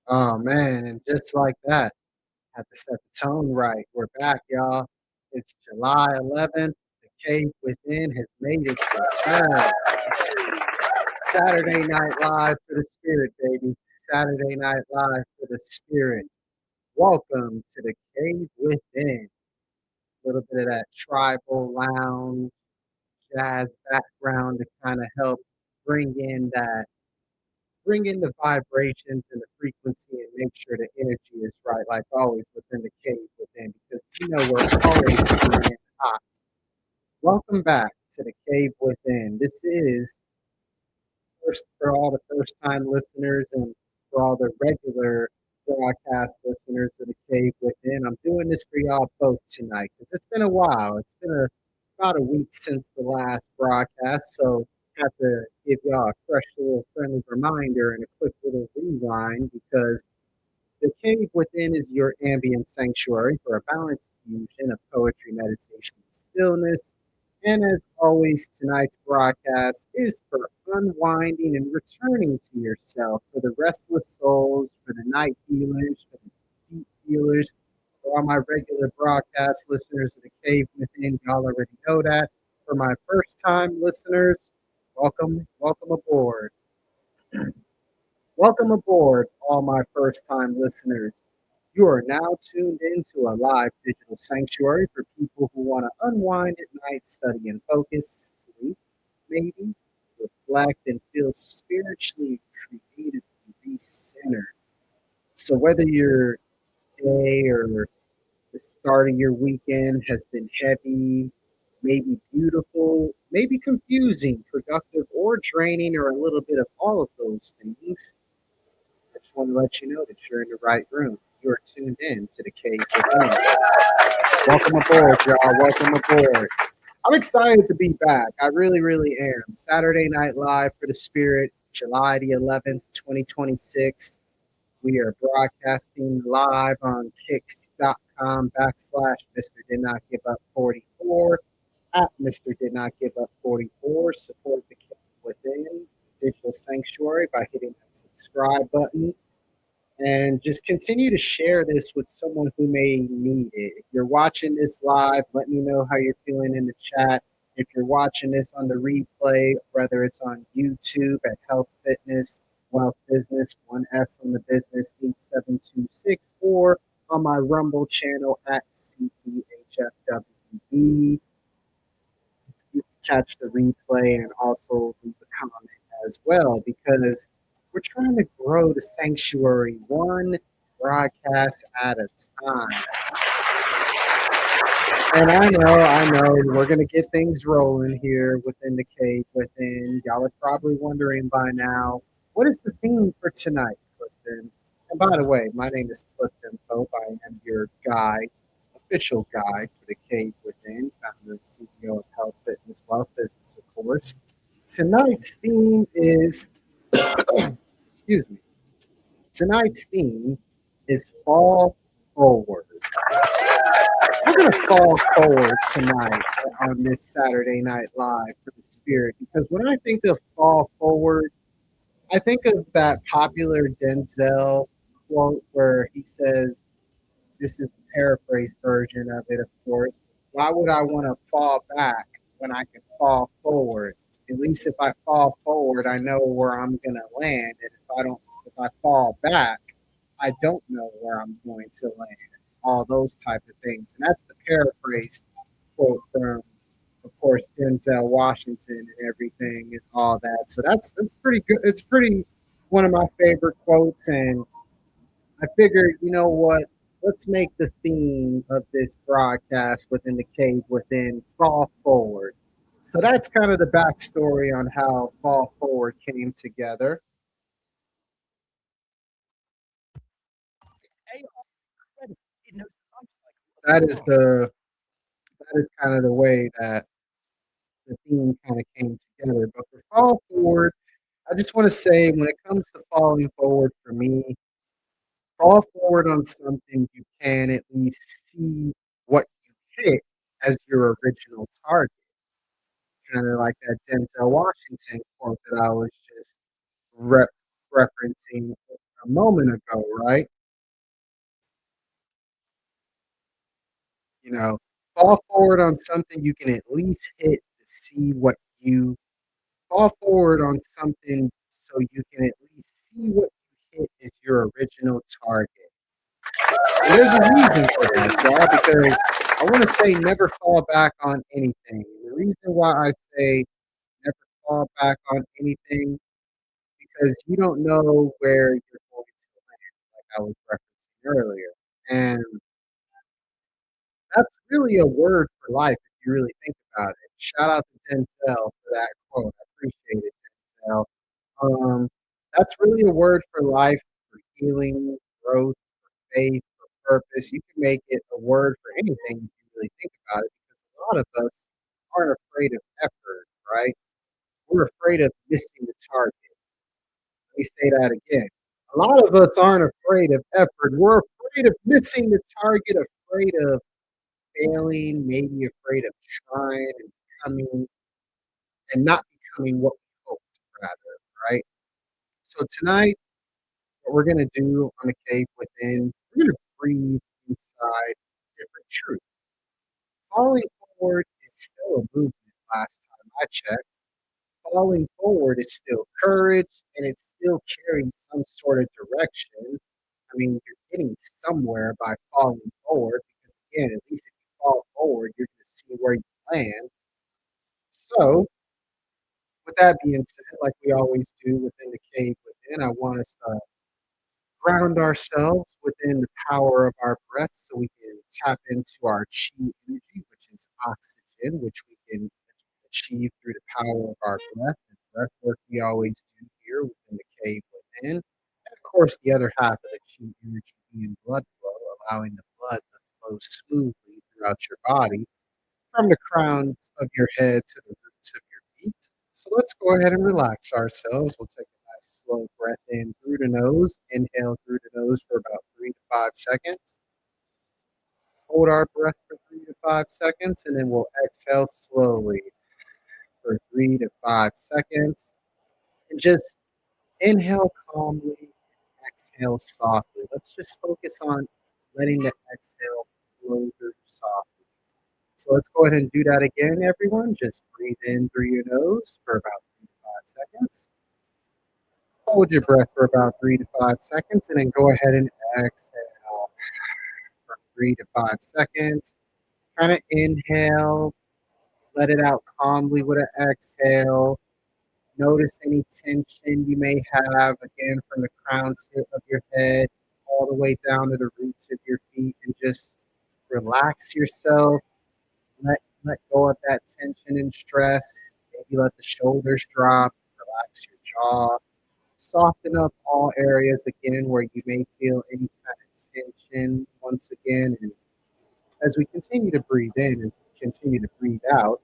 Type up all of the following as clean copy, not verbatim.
Oh man, and just like that, had to set the tone right. We're back, y'all. It's July 11th. The Cave Within has made its return. Saturday Night Live for the Spirit, baby. Saturday Night Live for the Spirit. Welcome to the Cave Within. A little bit of that tribal lounge, jazz background to kind of help bring in that bring in the vibrations and the frequency and make sure the energy is right, like always within the cave within, because you know we're always coming in hot. Welcome back to the cave within. This is first for all the first time listeners and for all the regular broadcast listeners of the cave within. I'm doing this for y'all both tonight because it's been a while. It's been about a week since the last broadcast, so have to give y'all a fresh little friendly reminder and a quick little rewind because the cave within is your ambient sanctuary for a balanced fusion of poetry, meditation, and stillness. And as always, tonight's broadcast is for unwinding and returning to yourself, for the restless souls, for the night healers, for the deep healers, for all my regular broadcast listeners of the cave within. Y'all already know that. For my first time listeners, welcome, welcome aboard. Welcome aboard, all my first time listeners. You are now tuned into a live digital sanctuary for people who want to unwind at night, study and focus, sleep, maybe, reflect, and feel spiritually, creatively recentered. So, whether your day or the start of your weekend has been heavy, maybe beautiful, maybe confusing, productive, or draining, or a little bit of all of those things, I just want to let you know that you're in the right room. You're tuned in to the Cave Within. Welcome aboard, y'all. Welcome aboard. I'm excited to be back. I really, really am. Saturday Night Live for the Spirit, July the 11th, 2026. We are broadcasting live on kicks.com backslash Mr. Did Not Give Up 44 at Mr. Did Not Give Up 44. Support the Cave Within Digital Sanctuary by hitting that subscribe button and just continue to share this with someone who may need it. If you're watching this live, let me know how you're feeling in the chat. If you're watching this on the replay, whether it's on YouTube at Health Fitness, Wealth Business, 1S on the business, 8726, or on my Rumble channel at CPHFWB, you can catch the replay and also leave a comment as well because we're trying to grow the sanctuary one broadcast at a time. And I know, we're going to get things rolling here within the cave within. Y'all are probably wondering by now, what is the theme for tonight, Clifton? And by the way, my name is Clifton Pope. I am your guide, official guide for the cave within, founder and CEO of Health Fitness Wealth Business, of course. Tonight's theme is, excuse me, tonight's theme is fall forward. We're going to fall forward tonight on this Saturday Night Live for the Spirit because when I think of fall forward, I think of that popular Denzel quote where he says, this is a paraphrase version of it, of course. Why would I want to fall back when I can fall forward? At least if I fall forward, I know where I'm going to land. And if I fall back, I don't know where I'm going to land. All those type of things. And that's the paraphrase quote from, of course, Denzel Washington and everything and all that. So that's pretty good. It's pretty one of my favorite quotes. And I figured, you know what? Let's make the theme of this broadcast within the cave within fall forward. So that's kind of the backstory on how fall forward came together. That is the that is kind of the way that the theme kind of came together. But for fall forward, I just want to say when it comes to falling forward for me, Fall forward on something you can at least see what you hit as your original target, kinda like that Denzel Washington quote that I was just re referencing a moment ago, right? You know, fall forward on something you can at least hit to see what you fall forward on something so you can at least see what you hit is your original target. And there's a reason for that, y'all, because I want to say never fall back on anything. The reason why I say never fall back on anything because you don't know where you're going to land, like I was referencing earlier. And that's really a word for life if you really think about it. Shout out to Denzel for that quote. I appreciate it, Denzel. Um, that's really a word for life, for healing, growth, faith, for purpose. You can make it a word for anything if you really think about it, because a lot of us aren't afraid of effort, right? We're afraid of missing the target. Let me say that again. A lot of us aren't afraid of effort. We're afraid of missing the target, afraid of failing, maybe afraid of trying and becoming and not becoming what we hoped, rather, right? So tonight, what we're going to do on the cave within, we're going to breathe inside different truth. Falling forward is still a movement last time I checked. Falling forward is still courage and it still carries some sort of direction. I mean, you're getting somewhere by falling forward because, again, at least if you fall forward, you're going to see where you land. So, with that being said, like we always do within the cave within, I want us to ground ourselves within the power of our breath so we can tap into our chi energy, which is oxygen, which we can achieve through the power of our breath. And breath work we always do here within the cave within. And of course, the other half of the chi energy being blood flow, allowing the blood to flow smoothly throughout your body from the crowns of your head to the roots of your feet. So let's go ahead and relax ourselves. We'll take a nice slow breath in through the nose. Inhale through the nose for about 3 to 5 seconds. Hold our breath for 3 to 5 seconds, and then we'll exhale slowly for 3 to 5 seconds. And just inhale calmly, exhale softly. Let's just focus on letting the exhale flow through softly. So let's go ahead and do that again, everyone. Just breathe in through your nose for about 3 to 5 seconds. Hold your breath for about 3 to 5 seconds, and then go ahead and exhale for 3 to 5 seconds. Kind of inhale, let it out calmly with an exhale. Notice any tension you may have, again, from the crown of your head all the way down to the roots of your feet, and just relax yourself. Let go of that tension and stress. Maybe let the shoulders drop. Relax your jaw. Soften up all areas again where you may feel any kind of tension once again. And as we continue to breathe in and continue to breathe out,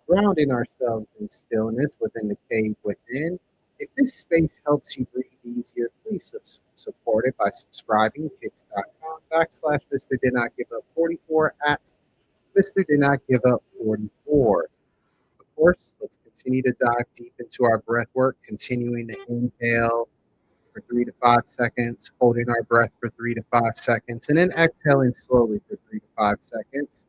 grounding ourselves in stillness within the cave within. If this space helps you breathe easier, please support it by subscribing to kicks.com/ Mr. Did Not Give Up 44 at Mr. Did Not Give Up 44. Of course, let's continue to dive deep into our breath work, continuing to inhale for 3 to 5 seconds, holding our breath for 3 to 5 seconds, and then exhaling slowly for 3 to 5 seconds.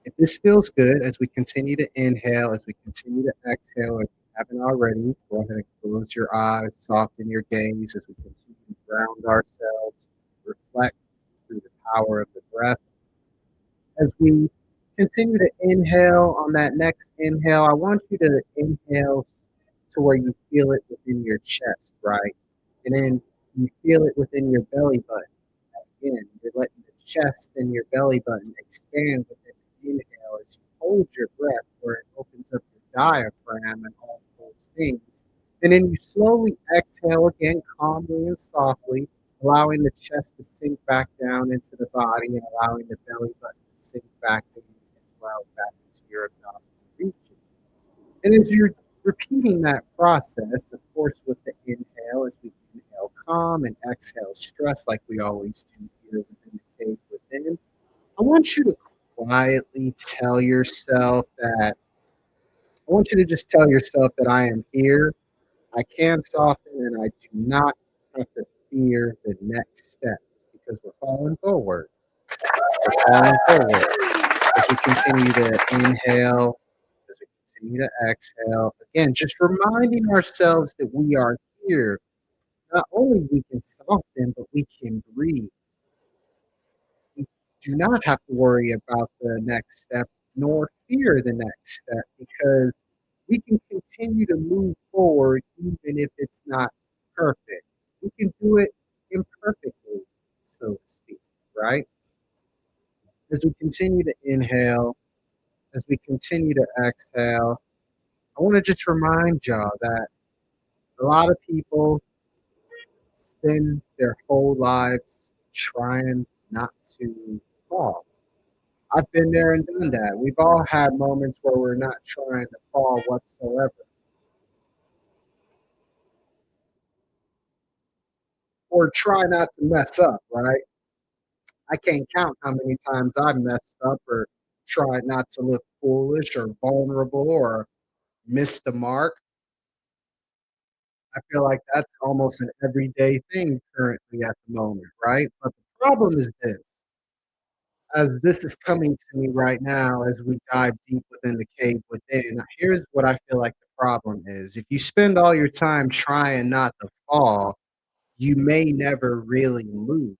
If this feels good as we continue to inhale, as we continue to exhale, if you haven't already, go ahead and close your eyes, soften your gaze as we continue to ground ourselves, reflect through the power of the breath. As we continue to inhale on that next inhale, I want you to inhale to where you feel it within your chest, right? And then you feel it within your belly button. Again, you're letting the chest and your belly button expand within the inhale as you hold your breath where it opens up your diaphragm and all those things. And then you slowly exhale again, calmly and softly, allowing the chest to sink back down into the body and allowing the belly button to sink back in as well, back into your abdominal region. And as you're repeating that process, of course, with the inhale, as we inhale calm and exhale stress like we always do here within the cave within. I want you to quietly tell yourself that I want you to just tell yourself that I am here, I can soften, and I do not have to fear the next step because we're falling forward. We're falling forward as we continue to inhale, as we continue to exhale. Again, just reminding ourselves that we are here. Not only we can soften, but we can breathe. We do not have to worry about the next step nor fear the next step because we can continue to move forward even if it's not perfect. We can do it imperfectly, so to speak, right? As we continue to inhale, as we continue to exhale, I want to just remind y'all that a lot of people spend their whole lives trying not to fall. I've been there and done that. We've all had moments where we're not trying to fall whatsoever or try not to mess up, right? I can't count how many times I've messed up or tried not to look foolish or vulnerable or missed the mark. I feel like that's almost an everyday thing currently at the moment, right? But the problem is this, as this is coming to me right now, as we dive deep within the cave within, here's what I feel like the problem is. If you spend all your time trying not to fall, you may never really move.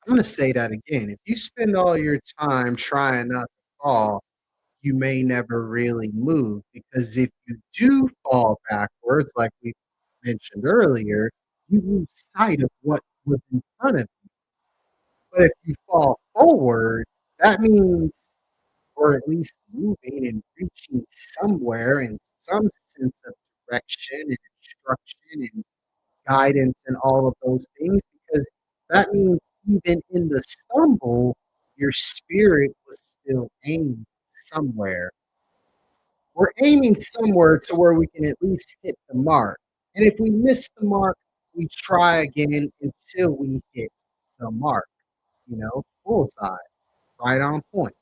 I'm going to say that again. If you spend all your time trying not to fall, you may never really move because if you do fall backwards, like we mentioned earlier, you lose sight of what was in front of you. But if you fall forward, that means, or at least moving and reaching somewhere in some sense of direction and instruction and guidance and all of those things, because that means even in the stumble, your spirit was still aimed somewhere. We're aiming somewhere to where we can at least hit the mark. And if we miss the mark, we try again until we hit the mark, bullseye, right on point.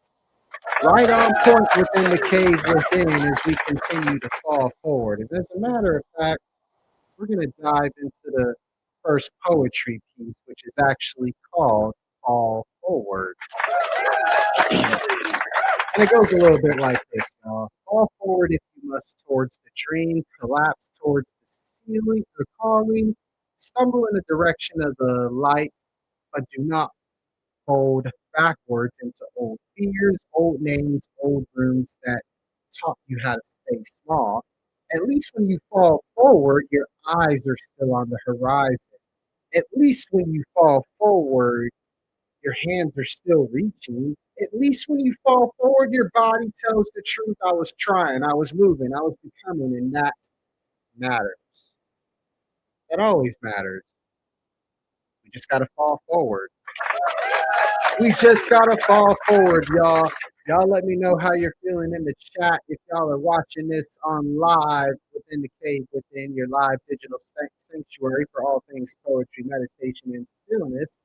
Right on point within the cave within as we continue to fall forward. And as a matter of fact, we're going to dive into the first poetry piece, which is actually called Fall Forward. And it goes a little bit like this, y'all. Fall forward if you must towards the dream, collapse towards the ceiling, the calling, stumble in the direction of the light, but do not fold backwards into old fears, old names, old rooms that taught you how to stay small. At least when you fall forward, your eyes are still on the horizon. At least when you fall forward, your hands are still reaching. At least when you fall forward, your body tells the truth. I was trying, I was moving, I was becoming, and that matters. That always matters. We just got to fall forward. We just got to fall forward, y'all. Y'all let me know how you're feeling in the chat. If y'all are watching this on live within the cave, within your live digital sanctuary for all things poetry, meditation, and stillness.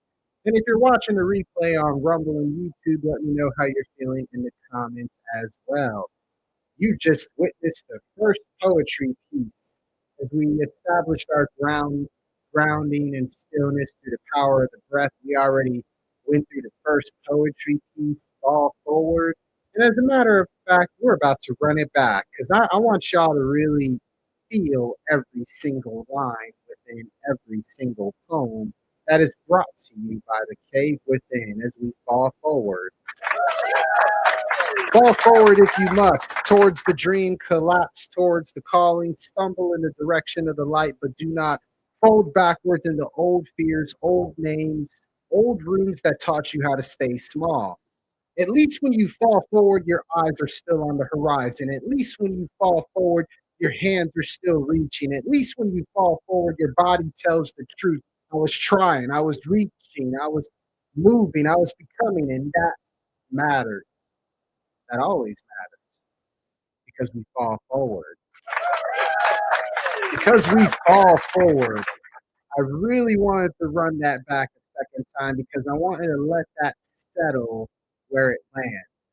And if you're watching the replay on Rumble and YouTube, let me know how you're feeling in the comments as well. You just witnessed the first poetry piece as we established our grounding and stillness through the power of the breath. We already went through the first poetry piece, Fall Forward. And as a matter of fact, we're about to run it back because I want y'all to really feel every single line within every single poem that is brought to you by the cave within as we fall forward. Fall forward if you must, towards the dream, collapse towards the calling, stumble in the direction of the light, but do not fold backwards into old fears, old names, old rooms that taught you how to stay small. At least when you fall forward, your eyes are still on the horizon. At least when you fall forward, your hands are still reaching. At least when you fall forward, your body tells the truth. I was trying, I was reaching, I was moving, I was becoming, and that matters. That always matters because we fall forward. Because we fall forward, I really wanted to run that back a second time because I wanted to let that settle where it lands.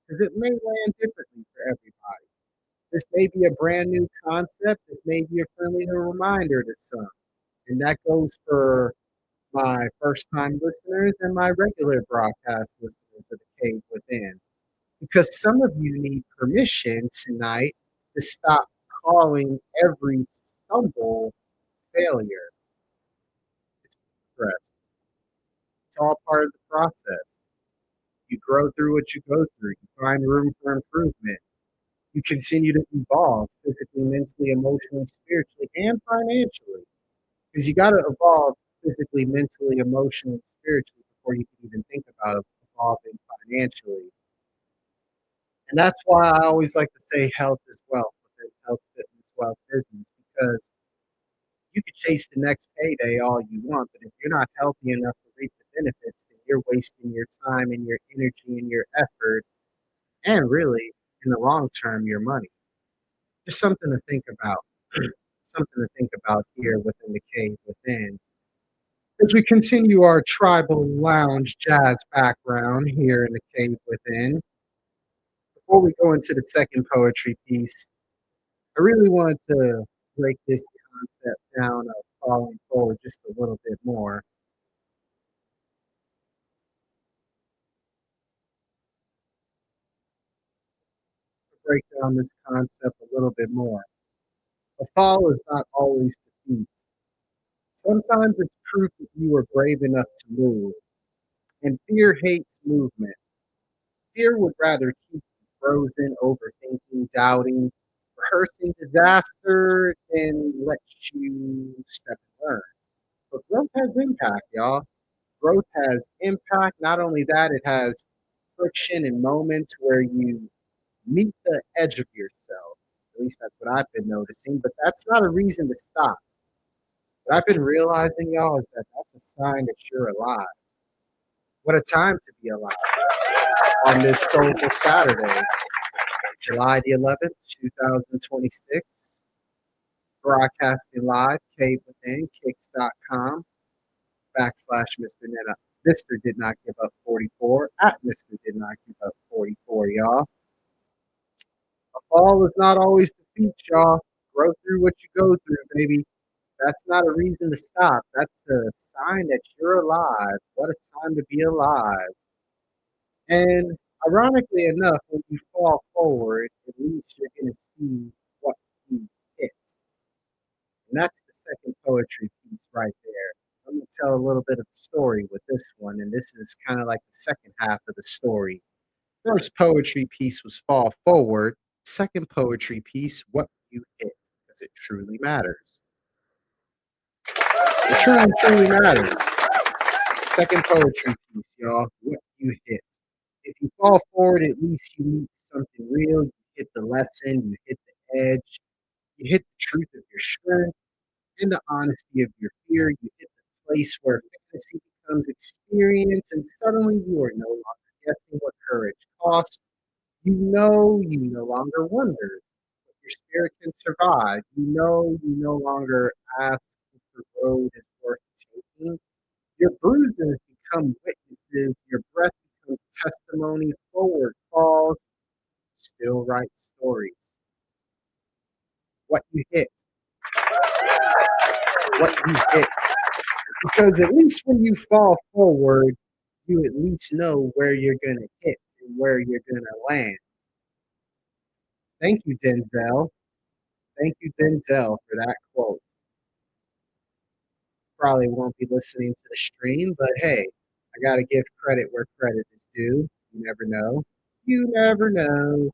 Because it may land differently for everybody. This may be a brand new concept. It may be a friendly reminder to some. And that goes for my first time listeners and my regular broadcast listeners of the Cave Within. Because some of you need permission tonight to stop calling every stumble failure. It's progress. It's all part of the process. You grow through what you go through. You find room for improvement. You continue to evolve physically, mentally, emotionally, spiritually, and financially. Because you got to evolve physically, mentally, emotionally, spiritually before you can even think about evolving financially. And that's why I always like to say health is wealth within health, fitness, wealth, business, because you could chase the next payday all you want, but if you're not healthy enough to reap the benefits, then you're wasting your time and your energy and your effort, and really, in the long term, your money. Just something to think about. Something to think about here within the Cave Within. As we continue our tribal lounge jazz background here in the Cave Within, before we go into the second poetry piece, I really wanted to break this concept down of falling forward just a little bit more. Break down this concept a little bit more. A fall is not always defeat. Sometimes it's proof that you were brave enough to move. And fear hates movement. Fear would rather keep you frozen, overthinking, doubting, rehearsing disaster than let you step and learn. But growth has impact, y'all. Growth has impact. Not only that, it has friction and moments where you meet the edge of yourself. At least that's what I've been noticing. But that's not a reason to stop. What I've been realizing, y'all, is that that's a sign that you're alive. What a time to be alive on this soulful Saturday, July the 11th, 2026. Broadcasting live, Cave Within, kicks.com, backslash Mr. Ned. Mr. Did Not Give Up 44, at Mr. Did Not Give Up 44, y'all. A fall is not always defeat, y'all. Grow through what you go through, baby. That's not a reason to stop. That's a sign that you're alive. What a time to be alive. And ironically enough, when you fall forward, at least you're going to see what you hit. And that's the second poetry piece right there. I'm going to tell a little bit of the story with this one, and this is kind of like the second half of the story. First poetry piece was Fall Forward. Second poetry piece, What You Hit, because it truly matters. It truly, truly matters. Second poetry piece, y'all, What You Hit. If you fall forward, at least you meet something real. You hit the lesson, you hit the edge, you hit the truth of your strength, in the honesty of your fear. You hit the place where fantasy becomes experience, and suddenly you are no longer guessing what courage costs. You no longer wonder what your spirit can survive. You no longer ask if the road is worth taking. Your bruises become witnesses. Your breath becomes testimony. Forward falls, still write stories. What you hit, what you hit. Because at least when you fall forward, you at least know where you're going to hit and where you're going to land. Thank you, Denzel. Thank you, Denzel, for that quote. Probably won't be listening to the stream, but hey, I got to give credit where credit is due. You never know. You never know.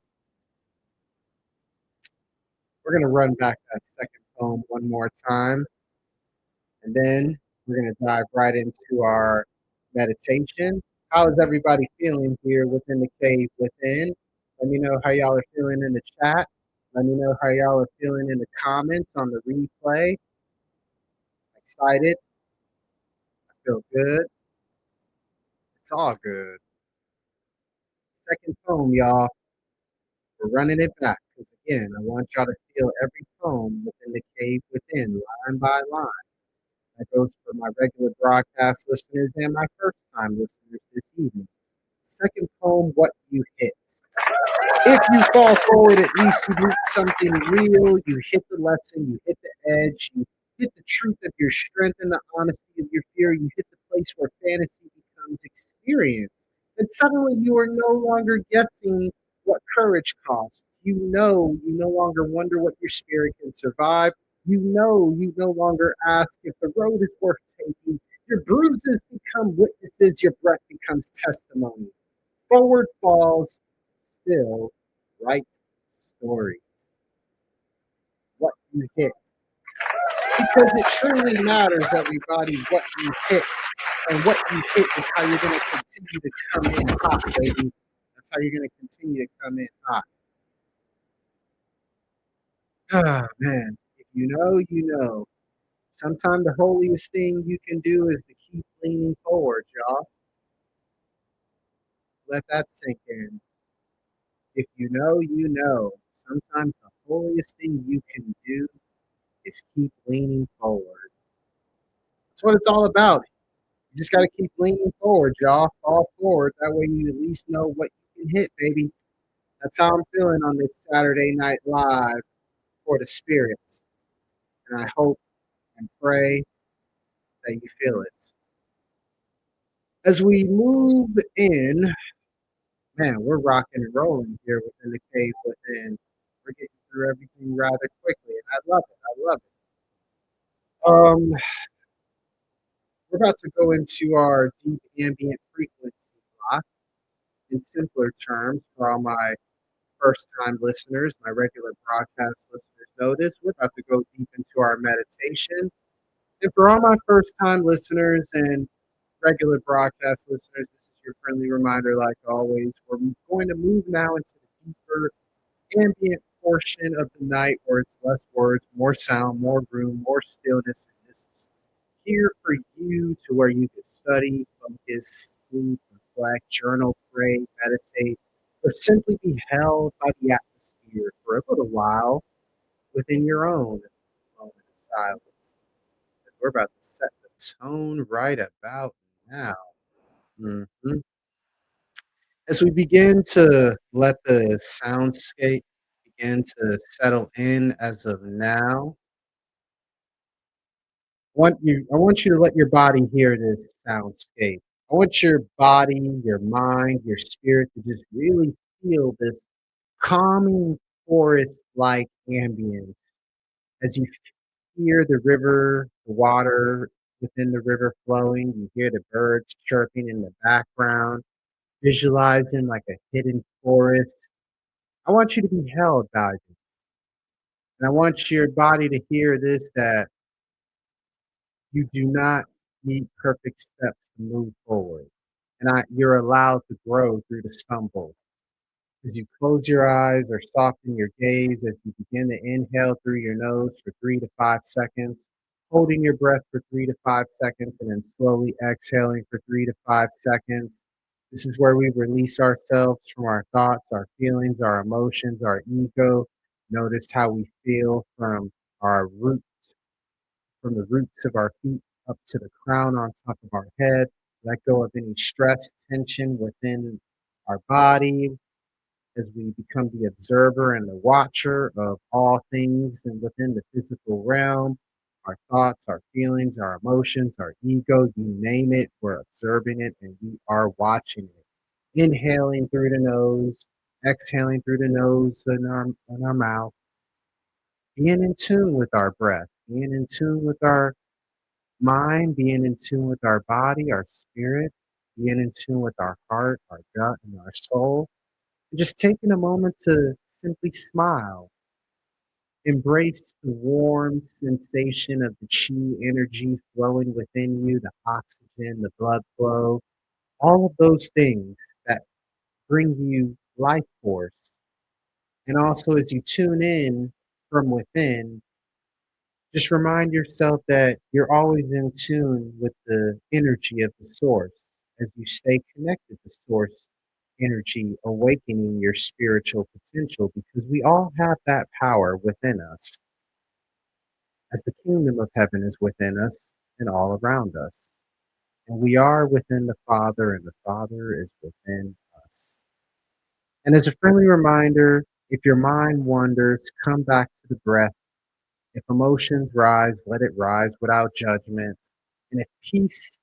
We're going to run back that second poem one more time, and then we're going to dive right into our meditation. How is everybody feeling here within the Cave Within? Let me know how y'all are feeling in the chat. Let me know how y'all are feeling in the comments on the replay. Excited? I feel good. It's all good. Second poem, y'all. We're running it back because, again, I want y'all to feel every poem within the Cave Within, line by line. That goes for my regular broadcast listeners and my first time listeners this evening. Second poem, What You Hit. If you fall forward, at least you hit something real. You hit the lesson, you hit the edge, you hit the truth of your strength and the honesty of your fear. You hit the place where fantasy becomes experience. And suddenly you are no longer guessing what courage costs. You no longer wonder what your spirit can survive. You no longer ask if the road is worth taking. Your bruises become witnesses, your breath becomes testimony. Forward falls, still write stories. What you hit. Because it truly matters, everybody, what you hit. And what you hit is how you're going to continue to come in hot, baby. That's how you're going to continue to come in hot. Ah, man. If you know, you know. Sometimes the holiest thing you can do is to keep leaning forward, y'all. Let that sink in. If you know, you know. Sometimes the holiest thing you can do is keep leaning forward. That's what it's all about. You just got to keep leaning forward, y'all. Fall forward. That way you at least know what you can hit, baby. That's how I'm feeling on this Saturday Night Live for the spirits. And I hope and pray that you feel it. As we move in, man, we're rocking and rolling here within the cave within. We're getting through everything rather quickly, and I love it. I love it. We're about to go into our deep ambient frequency block. In simpler terms, for all my first time listeners, my regular broadcast listeners know this. We're about to go deep into our meditation. And for all my first time listeners and regular broadcast listeners, this is your friendly reminder, like always. We're going to move now into the deeper ambient portion of the night where it's less words, more sound, more room, more stillness. And this is here for you to where you can study, focus, sleep, reflect, journal, pray, meditate, or simply be held by the atmosphere for a little while within your own moment of silence. And we're about to set the tone right about now. Mhm. As we begin to let the soundscape begin to settle in as of now, I want you to let your body hear this soundscape. I want your body, your mind, your spirit to just really feel this calming forest-like ambience as you hear the river, the water within the river flowing. You hear the birds chirping in the background, visualizing like a hidden forest. I want you to be held by this, and I want your body to hear this that you do not need perfect steps to move forward. And you're allowed to grow through the stumble. As you close your eyes or soften your gaze, as you begin to inhale through your nose for 3 to 5 seconds, holding your breath for 3 to 5 seconds, and then slowly exhaling for 3 to 5 seconds. This is where we release ourselves from our thoughts, our feelings, our emotions, our ego. Notice how we feel our root from the roots of our feet up to the crown on top of our head. Let go of any stress, tension within our body as we become the observer and the watcher of all things and within the physical realm. Our thoughts, our feelings, our emotions, our ego, you name it, we're observing it and we are watching it. Inhaling through the nose, exhaling through the nose and our mouth, being in tune with our breath, being in tune with our mind, being in tune with our body, our spirit, being in tune with our heart, our gut, and our soul. And just taking a moment to simply smile, embrace the warm sensation of the chi energy flowing within you, the oxygen, the blood flow, all of those things that bring you life force. And also, as you tune in from within, just remind yourself that you're always in tune with the energy of the source as you stay connected to source energy, awakening your spiritual potential because we all have that power within us. As the kingdom of heaven is within us, and all around us. And we are within the Father, and the Father is within us. And as a friendly reminder, if your mind wanders, come back to the breath. If emotions rise, let it rise without judgment. And if peace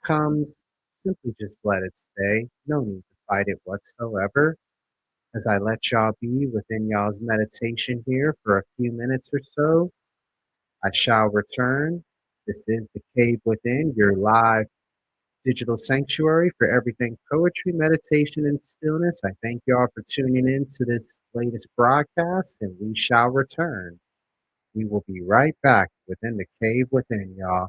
comes, simply just let it stay. No need to fight it whatsoever. As I let y'all be within y'all's meditation here for a few minutes or so, I shall return. This is the Cave Within, your live digital sanctuary for everything poetry, meditation, and stillness. I thank y'all for tuning in to this latest broadcast, and we shall return. We will be right back within the Cave Within, y'all.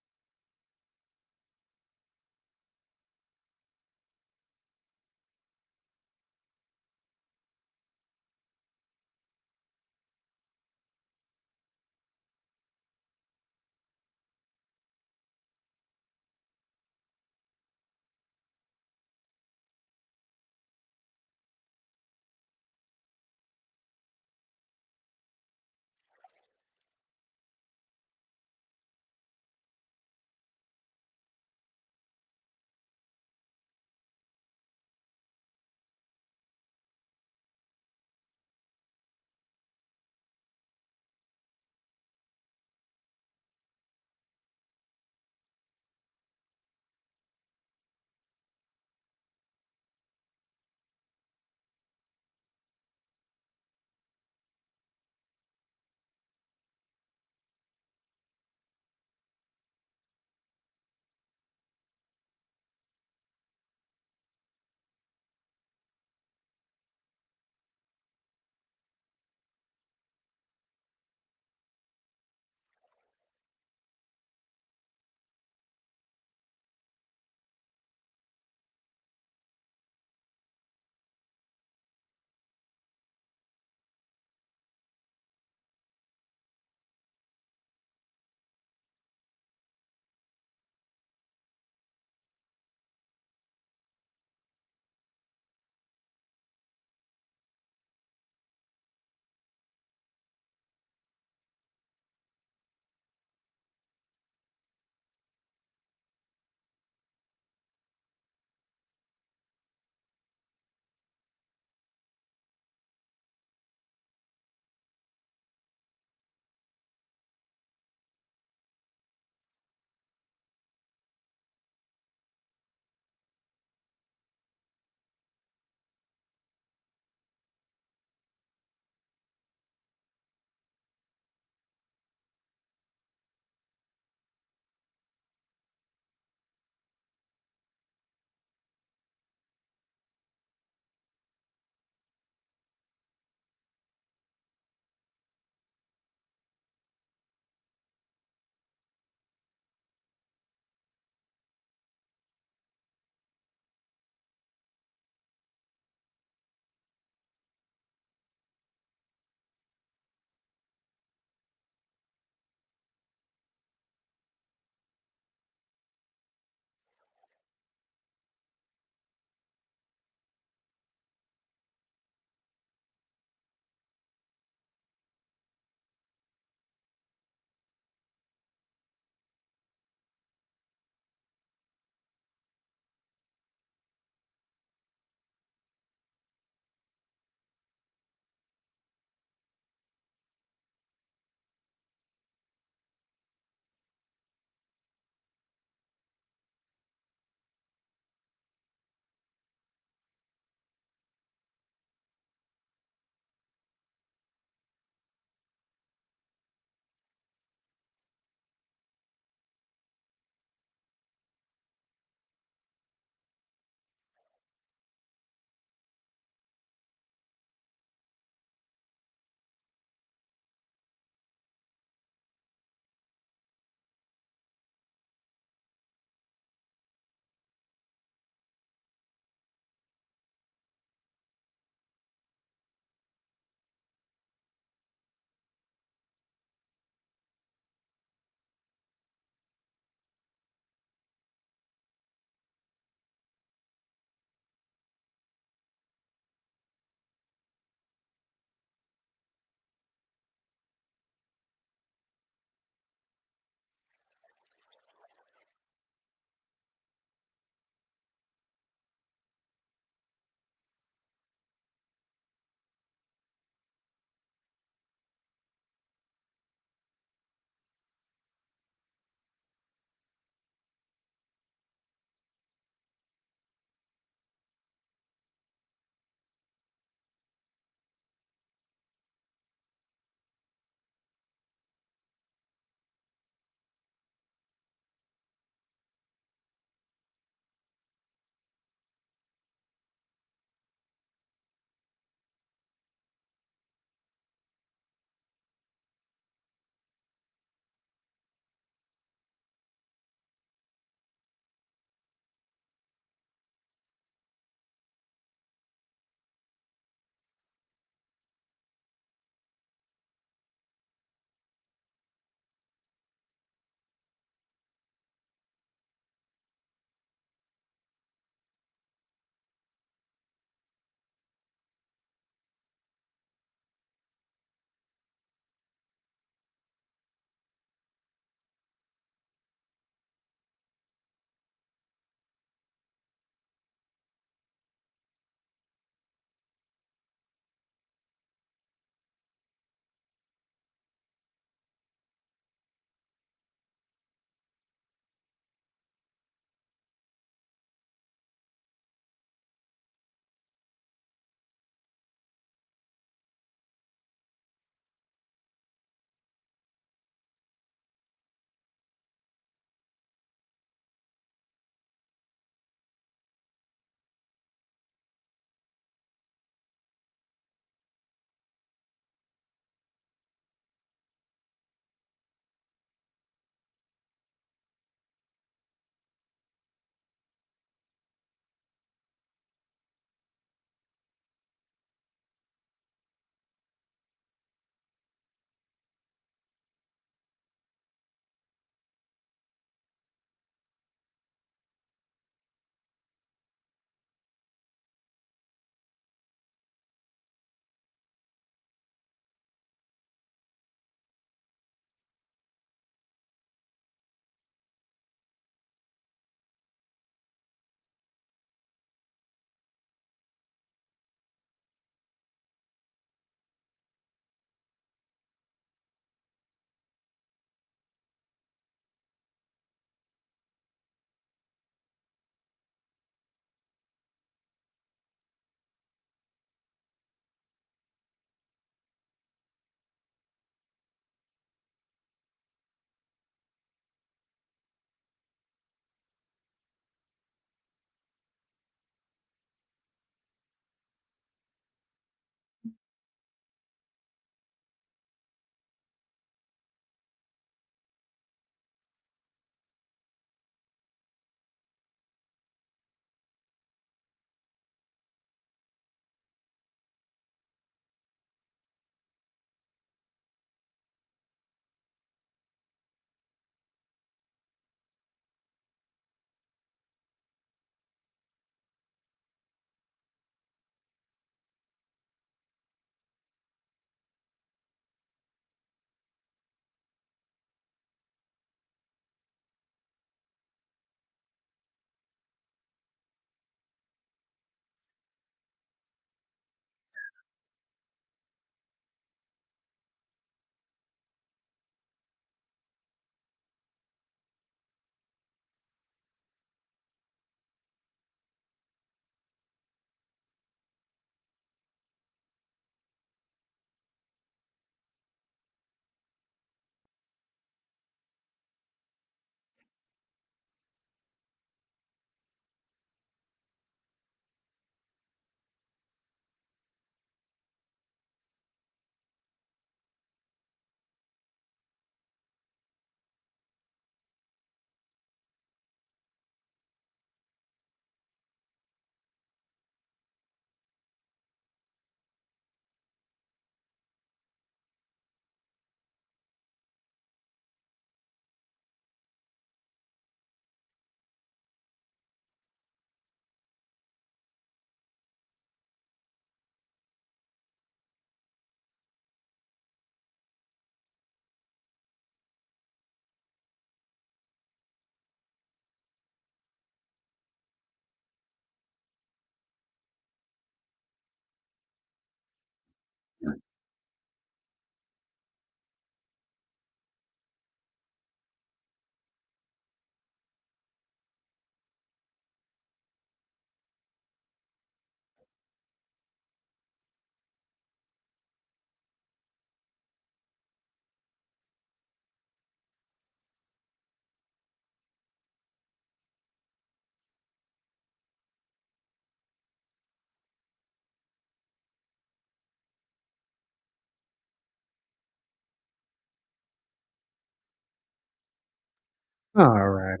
All right.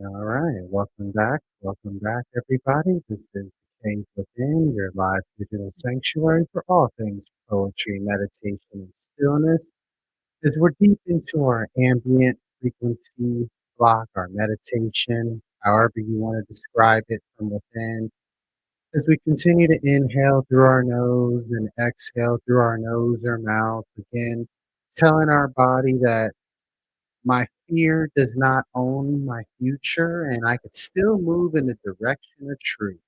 Welcome back, everybody. This is Cave Within, your live digital sanctuary for all things poetry, meditation, and stillness. As we're deep into our ambient frequency block, our meditation, however you want to describe it from within, as we continue to inhale through our nose and exhale through our nose or mouth, again, telling our body that my fear does not own my future, and I could still move in the direction of truth.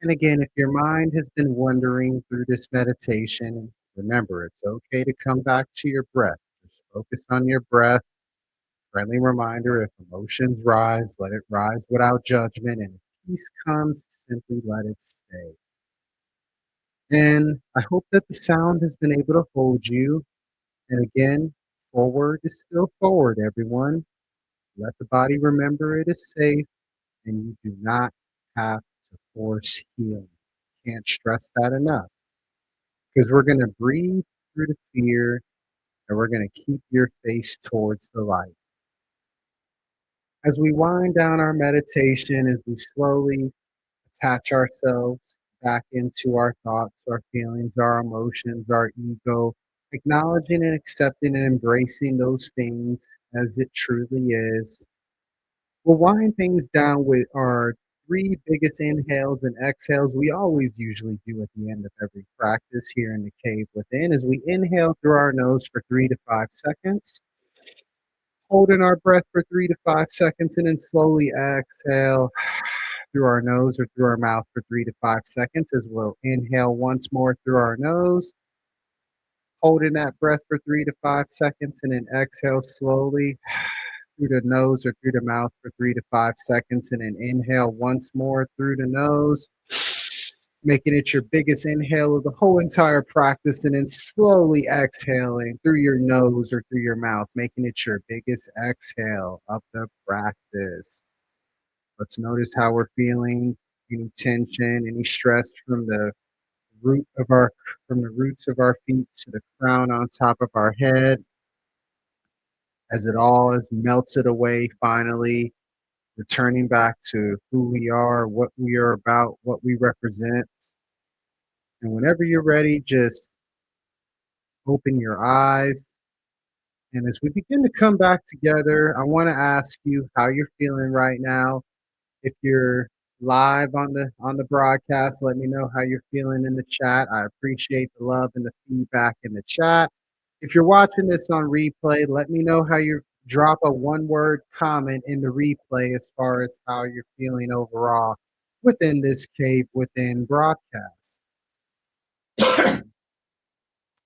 And again, if your mind has been wandering through this meditation, remember it's okay to come back to your breath. Just focus on your breath. Friendly reminder, if emotions rise, let it rise without judgment. And if peace comes, simply let it stay. And I hope that the sound has been able to hold you. And again, forward is still forward, everyone. Let the body remember it is safe, and you do not have to force healing. Can't stress that enough, because we're going to breathe through the fear, and we're going to keep your face towards the light. As we wind down our meditation, as we slowly attach ourselves back into our thoughts, our feelings, our emotions, our ego, acknowledging and accepting and embracing those things as it truly is. We'll wind things down with our three biggest inhales and exhales. We always usually do at the end of every practice here in the cave within, as we inhale through our nose for 3 to 5 seconds, holding our breath for 3 to 5 seconds, and then slowly exhale through our nose or through our mouth for 3 to 5 seconds, as we'll inhale once more through our nose, holding that breath for 3 to 5 seconds, and then exhale slowly through the nose or through the mouth for 3 to 5 seconds, and then inhale once more through the nose, making it your biggest inhale of the whole entire practice, and then slowly exhaling through your nose or through your mouth, making it your biggest exhale of the practice. Let's notice how we're feeling, any tension, any stress from the root of our from the roots of our feet to the crown on top of our head, as it all is melted away finally, returning back to who we are, what we are about, what we represent. And whenever you're ready, just open your eyes. And as we begin to come back together, I want to ask you how you're feeling right now. If you're live on the broadcast, let me know how you're feeling in the chat. I appreciate the love and the feedback in the chat. If you're watching this on replay, let me know how you drop a one-word comment in the replay as far as how you're feeling overall within this cave within broadcast. And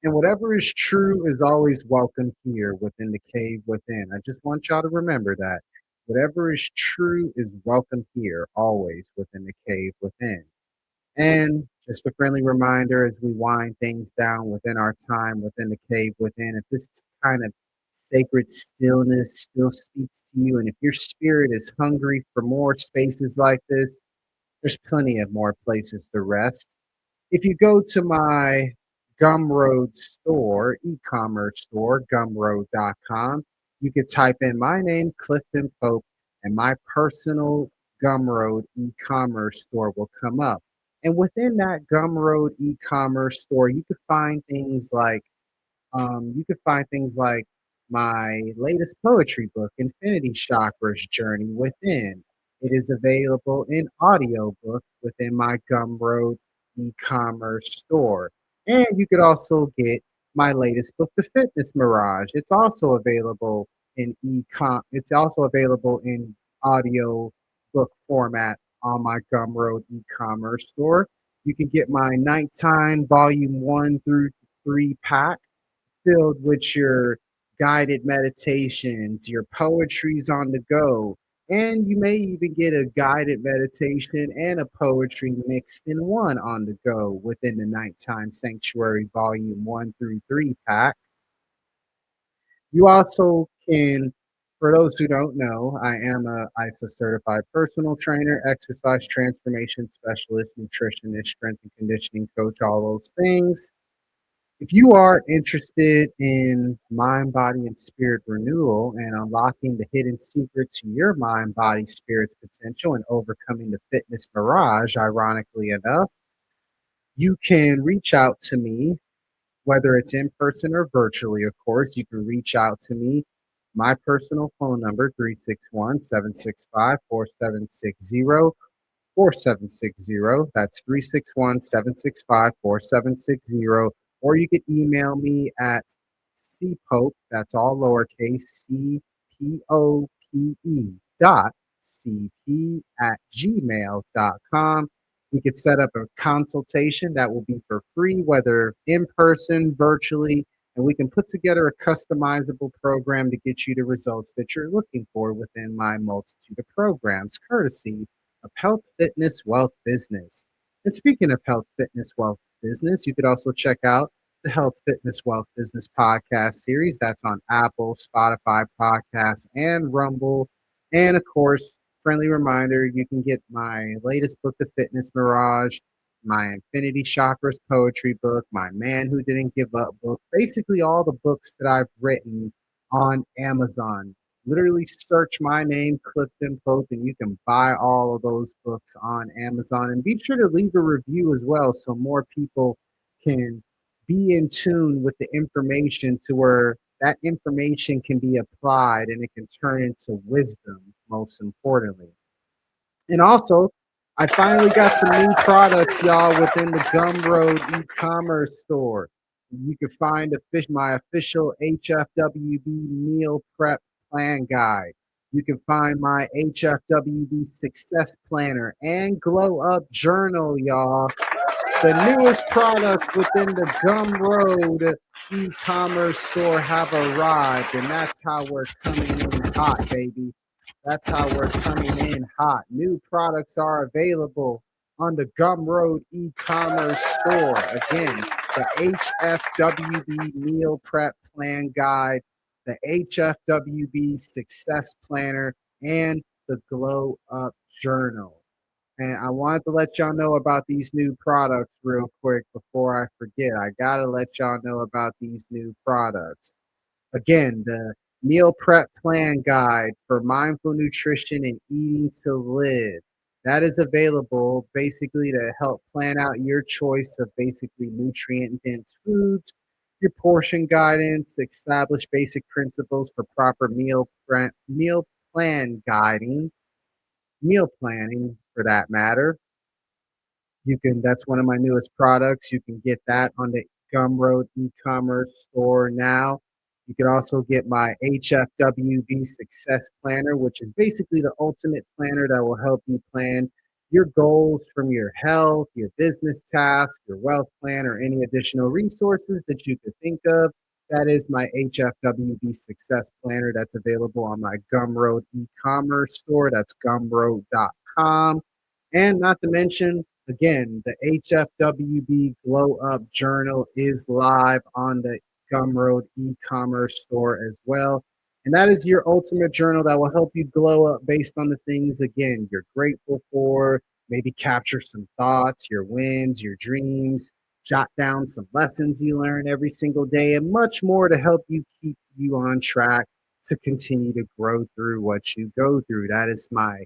whatever is true is always welcome here within the cave within. I just want y'all to remember that. Whatever is true is welcome here, always within the cave within. And just a friendly reminder as we wind things down within our time within the cave within, if this kind of sacred stillness still speaks to you, and if your spirit is hungry for more spaces like this, there's plenty of more places to rest. If you go to my Gumroad store, e-commerce store, gumroad.com, you could type in my name, Clifton Pope, and my personal Gumroad e-commerce store will come up. And within that Gumroad e-commerce store, you could find things like my latest poetry book, Infinity Chakras Journey Within. It is available in audiobook within my Gumroad e-commerce store. And you could also get my latest book, The Fitness Mirage. It's also available in audio book format on my Gumroad e-commerce store. You can get my nighttime volume 1 through 3 pack filled with your guided meditations, your poetries on the go, and you may even get a guided meditation and a poetry mixed in one on the go within the Nighttime Sanctuary Volume 1 through 3 pack. You also can, for those who don't know, I am a ISA certified personal trainer, exercise transformation specialist, nutritionist, strength and conditioning coach, all those things. If you are interested in mind, body, and spirit renewal and unlocking the hidden secrets to your mind, body, spirit's potential and overcoming the fitness mirage, ironically enough, you can reach out to me, whether it's in person or virtually, of course. You can reach out to me. My personal phone number, 361-765-4760. That's 361-765-4760. Or you could email me at cpope, that's all lowercase, CPOPE dot CP at gmail.com. We could set up a consultation that will be for free, whether in person, virtually, and we can put together a customizable program to get you the results that you're looking for within my multitude of programs, courtesy of Health, Fitness, Wealth, Business. And speaking of Health, Fitness, Wealth, Business, you could also check out the Health, Fitness, Wealth, Business podcast series. That's on Apple, Spotify podcasts, and Rumble. And of course, friendly reminder, you can get my latest book, The Fitness Mirage, my Infinity Chakras poetry book, my Man Who Didn't Give Up book, basically all the books that I've written on Amazon. Literally search my name, Clifton Pope, and you can buy all of those books on Amazon. And be sure to leave a review as well so more people can be in tune with the information to where that information can be applied and it can turn into wisdom, most importantly. And also, I finally got some new products, y'all, within the Gumroad e-commerce store. You can find my official HFWB meal prep plan guide. You can find my HFWB success planner and glow up journal, y'all. The newest products within the Gumroad e-commerce store have arrived, and that's how we're coming in hot, baby. That's how we're coming in hot. New products are available on the Gumroad e-commerce store. Again, the HFWB Meal Prep Plan Guide, the HFWB Success Planner, and the Glow Up Journal. And I wanted to let y'all know about these new products real quick before I forget. I got to let y'all know about these new products. Again, the Meal Prep Plan Guide for Mindful Nutrition and Eating to Live. That is available basically to help plan out your choice of basically nutrient dense foods, your portion guidance, establish basic principles for proper meal plan guiding, meal planning for that matter. That's one of my newest products. You can get that on the Gumroad e-commerce store now. You can also get my HFWB Success Planner, which is basically the ultimate planner that will help you plan your goals from your health, your business tasks, your wealth plan, or any additional resources that you could think of. That is my HFWB Success Planner that's available on my Gumroad e-commerce store. That's gumroad.com. And not to mention, again, the HFWB Glow Up Journal is live on the Gumroad e-commerce store as well. And that is your ultimate journal that will help you glow up based on the things, again, you're grateful for. Maybe capture some thoughts, your wins, your dreams, jot down some lessons you learn every single day, and much more to help you keep you on track to continue to grow through what you go through. That is my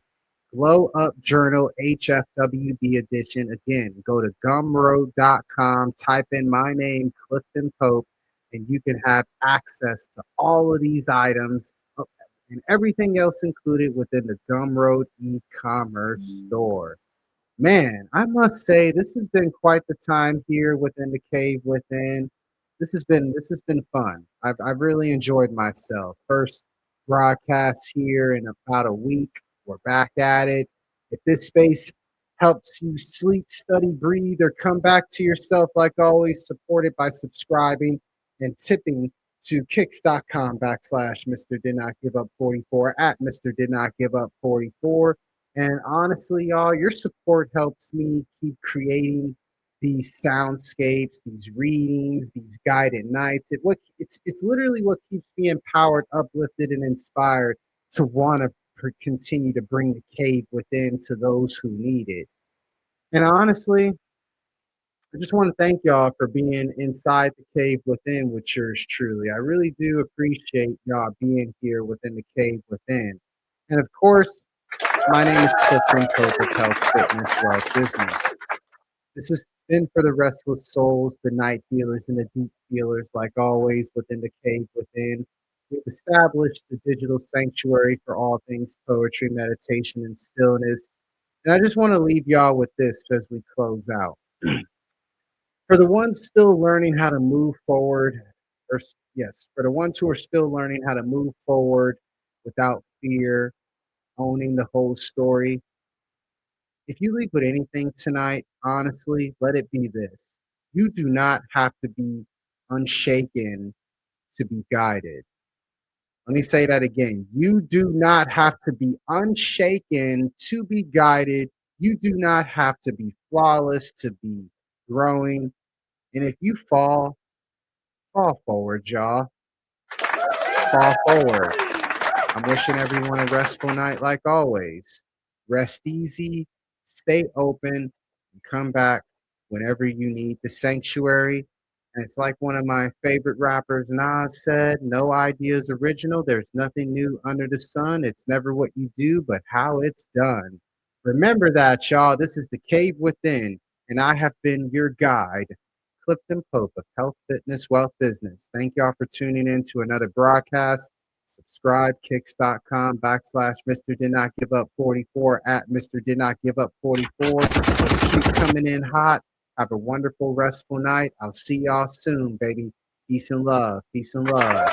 Glow Up Journal HFWB edition. Again, go to gumroad.com, type in my name, Clifton Pope, and you can have access to all of these items and everything else included within the Gumroad e-commerce store. Man, I must say this has been quite the time here within the cave within. This has been fun. I've really enjoyed myself. First broadcast here in about a week. We're back at it. If this space helps you sleep, study, breathe, or come back to yourself, like always, support it by subscribing and tipping to kicks.com/ Mr. Did Not Give Up 44 at Mr. Did Not Give Up 44. And honestly, y'all, your support helps me keep creating these soundscapes, these readings, these guided nights. It's literally what keeps me empowered, uplifted, and inspired to want to continue to bring the cave within to those who need it. And honestly, I just want to thank y'all for being inside the cave within with yours truly. I really do appreciate y'all being here within the cave within. And of course, my name is Clifton Pope of Health, Fitness, Wealth, Business. This has been for the restless souls, the night healers, and the deep healers, like always, within the cave within. We've established the digital sanctuary for all things poetry, meditation, and stillness. And I just want to leave y'all with this as we close out. For the ones still learning how to move forward, or yes, for the ones who are still learning how to move forward without fear, owning the whole story, if you leave with anything tonight, honestly, let it be this. You do not have to be unshaken to be guided. Let me say that again. You do not have to be unshaken to be guided. You do not have to be flawless to be growing. And if you fall forward, y'all. Fall forward. I'm wishing everyone a restful night like always. Rest easy, stay open, and come back whenever you need the sanctuary. And it's like one of my favorite rappers, Nas, said, no ideas original. There's nothing new under the sun. It's never what you do, but how it's done. Remember that, y'all. This is the cave within, and I have been your guide, Clifton Pope of Health, Fitness, Wealth, Business. Thank y'all for tuning in to another broadcast. Subscribe, kicks.com/Mr. Did Not Give Up 44 at Mr. Did Not Give Up 44. Let's keep coming in hot. Have a wonderful, restful night. I'll see y'all soon, baby. Peace and love. Peace and love.